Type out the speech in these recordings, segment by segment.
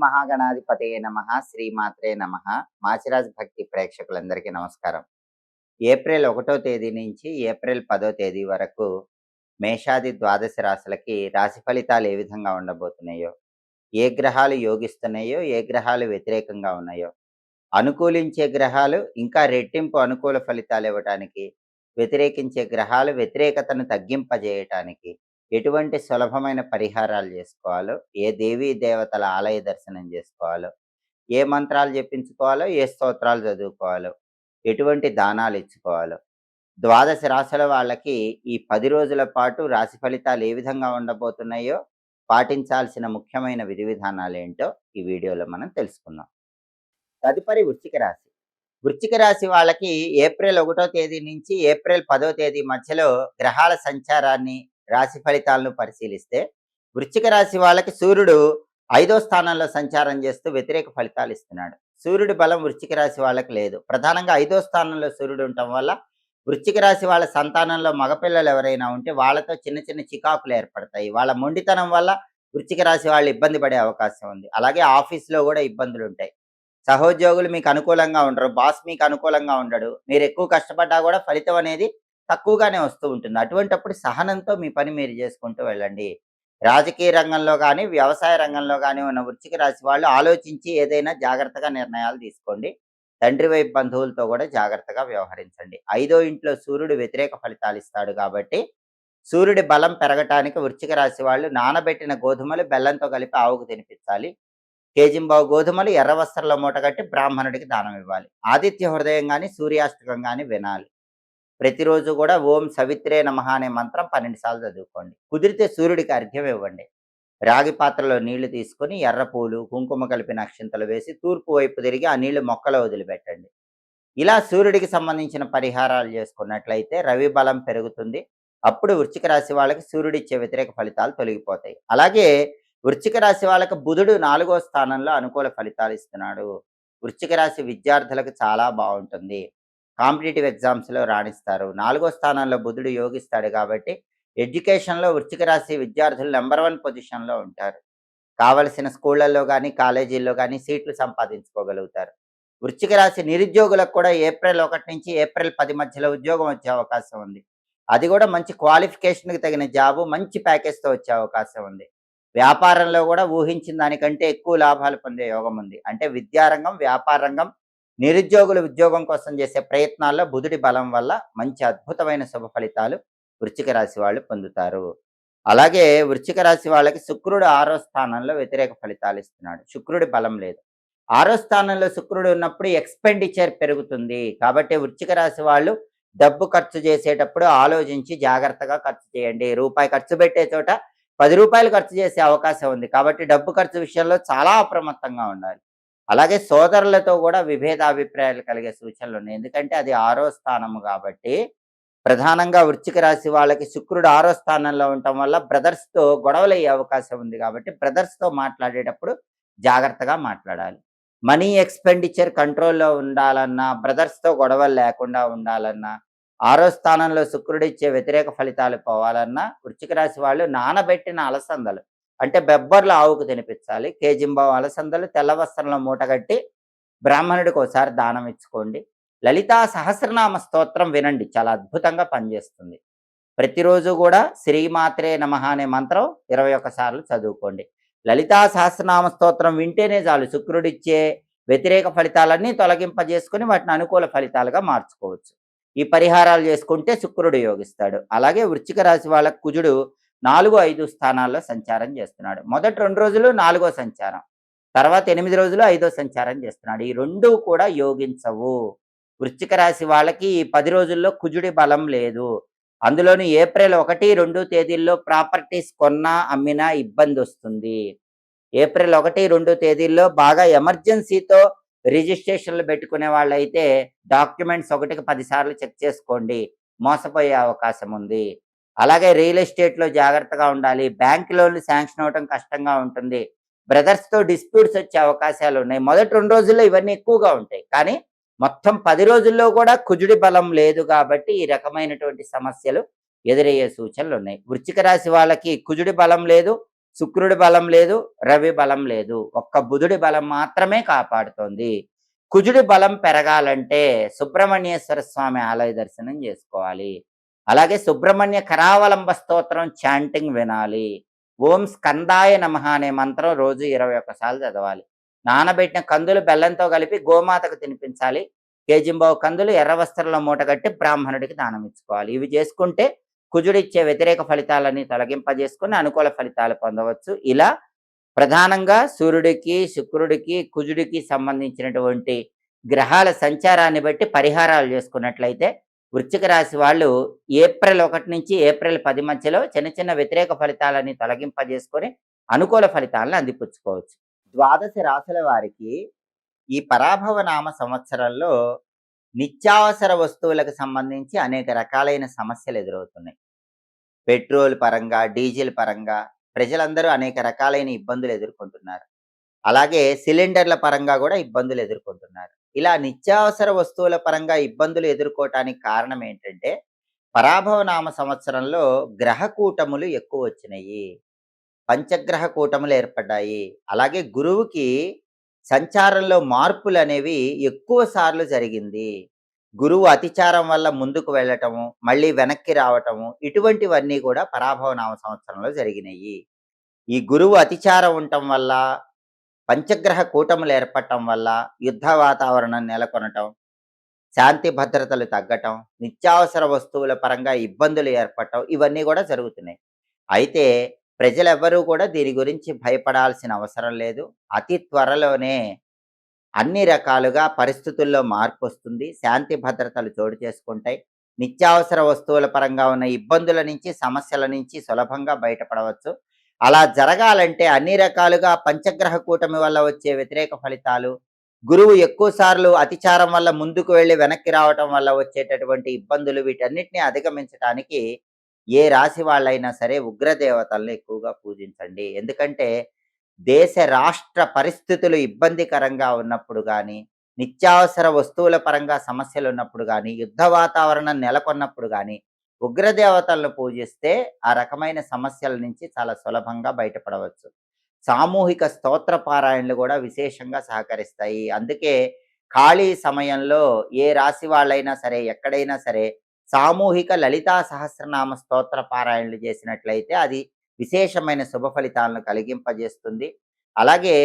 మహాగణాధిపతయే నమః. శ్రీమాత్రే నమః. మాచిరాజ్ భక్తి ప్రేక్షకులందరికీ నమస్కారం. ఏప్రిల్ 1వ తేదీ నుంచి ఏప్రిల్ 10వ తేదీ వరకు మేషాది ద్వాదశ రాశులకి రాశి ఫలితాలు ఏ విధంగా ఉండబోతున్నాయో, ఏ గ్రహాలు యోగిస్తున్నాయో, ఏ గ్రహాలు వ్యతిరేకంగా ఉన్నాయో, అనుకూలించే గ్రహాలు ఇంకా రెట్టింపు అనుకూల ఫలితాలు ఇవ్వటానికి, వ్యతిరేకించే గ్రహాలు వ్యతిరేకతను తగ్గింపజేయటానికి ఎటువంటి సులభమైన పరిహారాలు చేసుకోవాలో, ఏ దేవీ దేవతల ఆలయ దర్శనం చేసుకోవాలో, ఏ మంత్రాలు జపించుకోవాలో, ఏ స్తోత్రాలు చదువుకోవాలో, ఎటువంటి దానాలు ఇచ్చుకోవాలో, ద్వాదశ రాశుల వాళ్ళకి ఈ 10 రోజుల పాటు రాశి ఫలితాలు ఏ విధంగా ఉండబోతున్నాయో, పాటించాల్సిన ముఖ్యమైన విధి విధానాలేంటో ఈ వీడియోలో మనం తెలుసుకుందాం. తదుపరి వృశ్చిక రాశి. వృశ్చిక రాశి వాళ్ళకి ఏప్రిల్ 1వ తేదీ నుంచి ఏప్రిల్ 10వ తేదీ మధ్యలో గ్రహాల సంచారాన్ని, రాశి ఫలితాలను పరిశీలిస్తే వృశ్చిక రాశి వాళ్ళకి సూర్యుడు 5వ స్థానంలో సంచారం చేస్తూ వ్యతిరేక ఫలితాలు ఇస్తున్నాడు. సూర్యుడి బలం వృశ్చిక రాశి వాళ్ళకి లేదు. ప్రధానంగా 5వ స్థానంలో సూర్యుడు ఉండటం వల్ల వృశ్చిక రాశి వాళ్ళ సంతానంలో మగపిల్లలు ఎవరైనా ఉంటే వాళ్ళతో చిన్న చిన్న చికాకులు ఏర్పడతాయి. వాళ్ళ మొండితనం వల్ల వృశ్చిక రాశి వాళ్ళు ఇబ్బంది పడే అవకాశం ఉంది. అలాగే ఆఫీస్లో కూడా ఇబ్బందులు ఉంటాయి. సహోద్యోగులు మీకు అనుకూలంగా ఉండరు, బాస్ మీకు అనుకూలంగా ఉండడు. మీరు ఎక్కువ కష్టపడ్డా కూడా ఫలితం అనేది తక్కువగానే వస్తూ ఉంటుంది. అటువంటప్పుడు సహనంతో మీ పని మీరు చేసుకుంటూ వెళ్ళండి. రాజకీయ రంగంలో కానీ, వ్యవసాయ రంగంలో కానీ ఉన్న వృశ్చిక రాశి వాళ్ళు ఆలోచించి ఏదైనా జాగ్రత్తగా నిర్ణయాలు తీసుకోండి. తండ్రి వైపు బంధువులతో కూడా జాగ్రత్తగా వ్యవహరించండి. 5వ ఇంట్లో సూర్యుడు వ్యతిరేక ఫలితాలు ఇస్తాడు కాబట్టి సూర్యుడి బలం పెరగటానికి వృశ్చిక రాశి వాళ్ళు నానబెట్టిన గోధుమలు బెల్లంతో కలిపి ఆవుకు తినిపించాలి. కేజింబావు గోధుమలు ఎర్ర వస్త్రంలో మూటగట్టి బ్రాహ్మణుడికి దానం ఇవ్వాలి. ఆదిత్య హృదయం కానీ, సూర్యాష్టకం కానీ వినాలి. ప్రతిరోజు కూడా ఓం సవిత్రే నమః అనే మంత్రం 12 సార్లు చదువుకోండి. కుదిరితే సూర్యుడికి అర్ఘ్యం ఇవ్వండి. రాగి పాత్రలో నీళ్లు తీసుకొని ఎర్ర పూలు, కుంకుమ కలిపిన అక్షింతలు వేసి తూర్పు వైపు తిరిగి ఆ నీళ్లు మొక్కలో వదిలిపెట్టండి. ఇలా సూర్యుడికి సంబంధించిన పరిహారాలు చేసుకున్నట్లయితే రవి బలం పెరుగుతుంది. అప్పుడు వృశ్చిక రాశి వాళ్ళకి సూర్యుడిచ్చే వ్యతిరేక ఫలితాలు తొలగిపోతాయి. అలాగే వృశ్చిక రాశి వాళ్ళకి బుధుడు 4వ స్థానంలో అనుకూల ఫలితాలు ఇస్తున్నాడు. వృశ్చిక రాశి విద్యార్థులకు చాలా బాగుంటుంది. కాంపిటేటివ్ ఎగ్జామ్స్లో రాణిస్తారు. 4వ స్థానంలో బుధుడు యోగిస్తాడు కాబట్టి ఎడ్యుకేషన్లో వృశ్చిక రాశి విద్యార్థులు నెంబర్ 1 పొజిషన్లో ఉంటారు. కావలసిన స్కూళ్ళల్లో కానీ, కాలేజీల్లో కానీ సీట్లు సంపాదించుకోగలుగుతారు. వృశ్చిక రాశి నిరుద్యోగులకు కూడా ఏప్రిల్ 1 నుంచి ఏప్రిల్ 10 మధ్యలో ఉద్యోగం వచ్చే అవకాశం ఉంది. అది కూడా మంచి క్వాలిఫికేషన్కి తగిన జాబు, మంచి ప్యాకేజ్తో వచ్చే అవకాశం ఉంది. వ్యాపారంలో కూడా ఊహించిన దానికంటే ఎక్కువ లాభాలు పొందే యోగం ఉంది. అంటే విద్యారంగం, వ్యాపార రంగం, నిరుద్యోగులు ఉద్యోగం కోసం చేసే ప్రయత్నాల్లో బుధుడి బలం వల్ల మంచి అద్భుతమైన శుభ ఫలితాలు వృశ్చిక రాశి వాళ్ళు పొందుతారు. అలాగే వృశ్చిక రాశి వాళ్ళకి శుక్రుడు 6వ స్థానంలో వ్యతిరేక ఫలితాలు ఇస్తున్నాడు. శుక్రుడి బలం లేదు. 6వ స్థానంలో శుక్రుడు ఉన్నప్పుడు ఎక్స్పెండిచర్ పెరుగుతుంది. కాబట్టి వృశ్చిక రాశి వాళ్ళు డబ్బు ఖర్చు చేసేటప్పుడు ఆలోచించి జాగ్రత్తగా ఖర్చు చేయండి. రూపాయి ఖర్చు పెట్టే చోట 10 రూపాయలు ఖర్చు చేసే అవకాశం ఉంది. కాబట్టి డబ్బు ఖర్చు విషయంలో చాలా అప్రమత్తంగా ఉండాలి. అలాగే సోదరులతో కూడా విభేదాభిప్రాయాలు కలిగే సూచనలు ఉన్నాయి. ఎందుకంటే అది 6వ స్థానము కాబట్టి ప్రధానంగా వృశ్చిక రాశి వాళ్ళకి శుక్రుడు 6వ స్థానంలో ఉండటం వల్ల బ్రదర్స్తో గొడవలు అయ్యే అవకాశం ఉంది. కాబట్టి బ్రదర్స్తో మాట్లాడేటప్పుడు జాగ్రత్తగా మాట్లాడాలి. మనీ ఎక్స్పెండిచర్ కంట్రోల్లో ఉండాలన్నా, బ్రదర్స్తో గొడవలు లేకుండా ఉండాలన్నా, 6వ స్థానంలో శుక్రుడు ఇచ్చే వ్యతిరేక ఫలితాలు పోవాలన్నా వృశ్చిక రాశి వాళ్ళు నానబెట్టిన అలసందలు అంటే బెబ్బర్లు ఆవుకు తినిపించాలి. కేజింబావు అలసందలు తెల్ల వస్త్రంలో మూటగట్టి బ్రాహ్మణుడికి ఒకసారి దానం ఇచ్చుకోండి. లలితా సహస్రనామ స్తోత్రం వినండి, చాలా అద్భుతంగా పనిచేస్తుంది. ప్రతిరోజు కూడా శ్రీమాత్రే నమః అనే మంత్రం 21 సార్లు చదువుకోండి. లలితా సహస్రనామ స్తోత్రం వింటేనే చాలు శుక్రుడిచ్చే వ్యతిరేక ఫలితాలన్నీ తొలగింపజేసుకుని వాటిని అనుకూల ఫలితాలుగా మార్చుకోవచ్చు. ఈ పరిహారాలు చేసుకుంటే శుక్రుడు యోగిస్తాడు. అలాగే వృశ్చిక రాశి వాళ్ళ కుజుడు 4, 5 స్థానాల్లో సంచారం చేస్తున్నాడు. మొదటి 2 రోజులు 4వ సంచారం, తర్వాత 8 రోజులు 5వ సంచారం చేస్తున్నాడు. ఈ 2 కూడా యోగించవు. వృశ్చిక రాశి వాళ్ళకి ఈ 10 రోజుల్లో కుజుడి బలం లేదు. అందులోని ఏప్రిల్ 1, 2 తేదీల్లో ప్రాపర్టీస్ కొన్నా అమ్మినా ఇబ్బంది వస్తుంది. ఏప్రిల్ 1, 2 తేదీల్లో బాగా ఎమర్జెన్సీతో రిజిస్ట్రేషన్లు పెట్టుకునే వాళ్ళైతే డాక్యుమెంట్స్ 1కి 10 సార్లు చెక్ చేసుకోండి, మోసపోయే అవకాశం ఉంది. అలాగే రియల్ ఎస్టేట్లో జాగ్రత్తగా ఉండాలి. బ్యాంక్ లోన్లు శాంక్షన్ అవ్వడం కష్టంగా ఉంటుంది. బ్రదర్స్తో డిస్ప్యూట్స్ వచ్చే అవకాశాలు ఉన్నాయి. మొదటి 2 రోజుల్లో ఇవన్నీ ఎక్కువగా ఉంటాయి. కానీ మొత్తం 10 రోజుల్లో కూడా కుజుడి బలం లేదు కాబట్టి ఈ రకమైనటువంటి సమస్యలు ఎదురయ్యే సూచనలు ఉన్నాయి. వృశ్చిక రాశి వాళ్ళకి కుజుడి బలం లేదు, శుక్రుడి బలం లేదు, రవి బలం లేదు. ఒక్క బుధుడి బలం మాత్రమే కాపాడుతోంది. కుజుడి బలం పెరగాలంటే సుబ్రహ్మణ్యేశ్వర స్వామి ఆలయ దర్శనం చేసుకోవాలి. అలాగే సుబ్రహ్మణ్య కరావలంబ స్తోత్రం చాంటింగ్ వినాలి. ఓం స్కందాయ నమః అనే మంత్రం రోజు 21 సార్లు చదవాలి. నానబెట్టిన కందులు బెల్లంతో కలిపి గోమాతకు తినిపించాలి. కేజింబావు కందులు ఎర్ర వస్త్రంలో మూటగట్టి బ్రాహ్మణుడికి దానం ఇచ్చుకోవాలి. ఇవి చేసుకుంటే కుజుడిచ్చే వ్యతిరేక ఫలితాలన్నీ తొలగింపజేసుకొని అనుకూల ఫలితాలు పొందవచ్చు. ఇలా ప్రధానంగా సూర్యుడికి, శుక్రుడికి, కుజుడికి సంబంధించినటువంటి గ్రహాల సంచారాన్ని బట్టి పరిహారాలు చేసుకున్నట్లయితే వృశ్చిక రాశి వాళ్ళు ఏప్రిల్ 1 నుంచి ఏప్రిల్ 10 మధ్యలో చిన్న చిన్న వ్యతిరేక ఫలితాలని తొలగింపజేసుకొని అనుకూల ఫలితాలను అందిపుచ్చుకోవచ్చు. ద్వాదశ రాశుల వారికి ఈ పరాభవ నామ సంవత్సరంలో నిత్యావసర వస్తువులకు సంబంధించి అనేక రకాలైన సమస్యలు ఎదురవుతున్నాయి. పెట్రోల్ పరంగా, డీజిల్ పరంగా ప్రజలందరూ అనేక రకాలైన ఇబ్బందులు ఎదుర్కొంటున్నారు. అలాగే సిలిండర్ల పరంగా కూడా ఇబ్బందులు ఎదుర్కొంటున్నారు. ఇలా నిత్యావసర వస్తువుల పరంగా ఇబ్బందులు ఎదుర్కోవటానికి కారణం ఏంటంటే, పరాభవ నామ సంవత్సరంలో గ్రహ కూటములు ఎక్కువ వచ్చినాయి. పంచగ్రహ కూటములు ఏర్పడ్డాయి. అలాగే గురువుకి సంచారంలో మార్పులనేవి ఎక్కువ సార్లు జరిగింది. గురువు అతిచారం వల్ల ముందుకు వెళ్ళటము, మళ్ళీ వెనక్కి రావటము, ఇటువంటివన్నీ కూడా పరాభవ నామ సంవత్సరంలో జరిగినాయి. ఈ గురువు అతిచారం ఉండటం వల్ల, పంచగ్రహ కూటములు ఏర్పడటం వల్ల యుద్ధ వాతావరణం నెలకొనటం, శాంతి భద్రతలు తగ్గటం, నిత్యావసర వస్తువుల పరంగా ఇబ్బందులు ఏర్పడటం ఇవన్నీ కూడా జరుగుతున్నాయి. అయితే ప్రజలెవ్వరూ కూడా దీని గురించి భయపడాల్సిన అవసరం లేదు. అతి త్వరలోనే అన్ని రకాలుగా పరిస్థితుల్లో మార్పొస్తుంది. శాంతి భద్రతలు చోటు చేసుకుంటాయి. నిత్యావసర వస్తువుల పరంగా ఉన్న ఇబ్బందుల నుంచి, సమస్యల నుంచి సులభంగా బయటపడవచ్చు. అలా జరగాలంటే అన్ని రకాలుగా పంచగ్రహ కూటమి వల్ల వచ్చే వ్యతిరేక ఫలితాలు, గురువు ఎక్కువ సార్లు అతిచారం వల్ల ముందుకు వెళ్ళి వెనక్కి రావటం వల్ల వచ్చేటటువంటి ఇబ్బందులు వీటన్నిటిని అధిగమించటానికి ఏ రాశి వాళ్ళైనా సరే ఉగ్రదేవతల్ని ఎక్కువగా పూజించండి. ఎందుకంటే దేశ రాష్ట్ర పరిస్థితులు ఇబ్బందికరంగా ఉన్నప్పుడు గానీ, నిత్యావసర వస్తువుల పరంగా సమస్యలున్నప్పుడు గానీ, యుద్ధ వాతావరణం నెలకొన్నప్పుడు గానీ, ఉగ్రదేవతలను పూజిస్తే ఆ రకమైన సమస్యల నుంచి చాలా సులభంగా బయటపడవచ్చు. సామూహిక స్తోత్ర పారాయణలు గూడా విశేషంగా సహకరిస్తాయి. అందుకే ఖాళీ సమయంలో ఏ రాశి వాళ్ళైనా సరే, ఎక్కడైనా సరే సామూహిక లలితా సహస్రనామ స్తోత్ర పారాయణలు చేసినట్లయితే అది విశేషమైన శుభ ఫలితాలను కలిగింపజేస్తుంది. అలాగే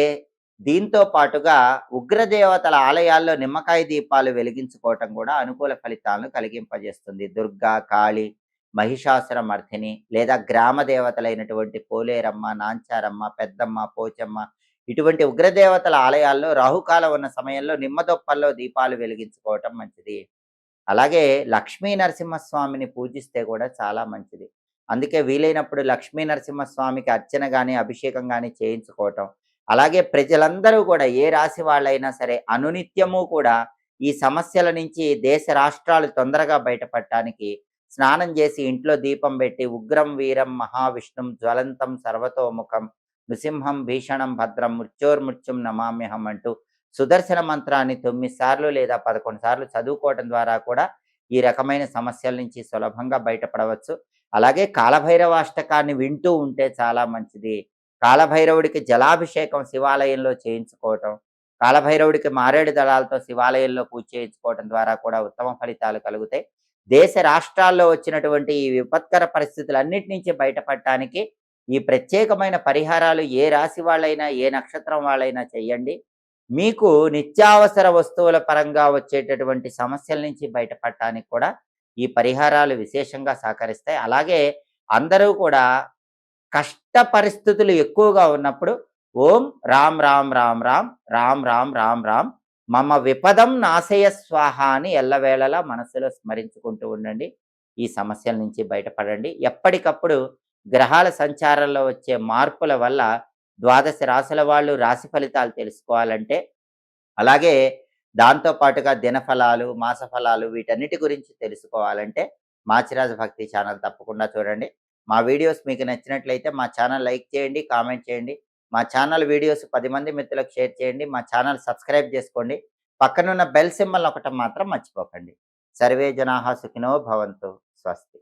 దీంతో పాటుగా ఉగ్రదేవతల ఆలయాల్లో నిమ్మకాయ దీపాలు వెలిగించుకోవటం కూడా అనుకూల ఫలితాలను కలిగింపజేస్తుంది. దుర్గా, కాళి, మహిషాసుర మర్దిని లేదా గ్రామ దేవతలైనటువంటి పోలేరమ్మ, నాంచారమ్మ, పెద్దమ్మ, పోచమ్మ ఇటువంటి ఉగ్రదేవతల ఆలయాల్లో రాహుకాలం ఉన్న సమయంలో నిమ్మదొప్పల్లో దీపాలు వెలిగించుకోవటం మంచిది. అలాగే లక్ష్మీ నరసింహస్వామిని పూజిస్తే కూడా చాలా మంచిది. అందుకే వీలైనప్పుడు లక్ష్మీ నరసింహస్వామికి అర్చన గాని, అభిషేకం గాని చేయించుకోవటం. అలాగే ప్రజలందరూ కూడా ఏ రాశి వాళ్ళైనా సరే అనునిత్యము కూడా ఈ సమస్యల నుంచి దేశ రాష్ట్రాలు తొందరగా బయటపడటానికి స్నానం చేసి ఇంట్లో దీపం పెట్టి ఉగ్రం వీరం మహావిష్ణుం జ్వలంతం సర్వతోముఖం నృసింహం భీషణం భద్రం మృత్యోర్మృత్యుం నమామ్యహం అంటూ సుదర్శన మంత్రాన్ని 9 సార్లు లేదా 11 సార్లు చదువుకోవటం ద్వారా కూడా ఈ రకమైన సమస్యల నుంచి సులభంగా బయటపడవచ్చు. అలాగే కాలభైరవాష్టకాన్ని వింటూ ఉంటే చాలా మంచిది. కాలభైరవుడికి జలాభిషేకం శివాలయంలో చేయించుకోవటం, కాలభైరవుడికి మారేడు దళాలతో శివాలయంలో పూజ చేయించుకోవటం ద్వారా కూడా ఉత్తమ ఫలితాలు కలుగుతాయి. దేశ రాష్ట్రాల్లో వచ్చినటువంటి ఈ విపత్కర పరిస్థితులన్నిటి నుంచి బయటపడటానికి ఈ ప్రత్యేకమైన పరిహారాలు ఏ రాశి వాళ్ళైనా, ఏ నక్షత్రం వాళ్ళైనా చేయండి. మీకు నిత్యావసర వస్తువుల పరంగా వచ్చేటటువంటి సమస్యల నుంచి బయటపడటానికి కూడా ఈ పరిహారాలు విశేషంగా సహకరిస్తాయి. అలాగే అందరూ కూడా కష్ట పరిస్థితులు ఎక్కువగా ఉన్నప్పుడు ఓం రామ్ రామ్ రామ్ రామ్ రామ్ రామ్ రామ్ రామ్ మమ విపదం నాశయ స్వాహ అని ఎల్లవేళలా మనసులో స్మరించుకుంటూ ఉండండి. ఈ సమస్యల నుంచి బయటపడండి. ఎప్పటికప్పుడు గ్రహాల సంచారంలో వచ్చే మార్పుల వల్ల ద్వాదశ రాశుల వాళ్ళు రాశి ఫలితాలు తెలుసుకోవాలంటే, అలాగే దాంతో పాటుగా దినఫలాలు, మాస ఫలాలు వీటన్నిటి గురించి తెలుసుకోవాలంటే మాచిరాజు భక్తి ఛానల్ తప్పకుండా చూడండి. మా వీడియోస్ మీకు నచ్చినట్లయితే మా ఛానల్ లైక్ చేయండి, కామెంట్ చేయండి. మా ఛానల్ వీడియోస్ 10 మంది మిత్రులకు షేర్ చేయండి. మా ఛానల్ సబ్స్క్రైబ్ చేసుకోండి. పక్కనున్న బెల్ సింబల్ నొక్కటం మాత్రం మర్చిపోకండి. సర్వే జనాః సుఖినో భవంతు. స్వస్తి.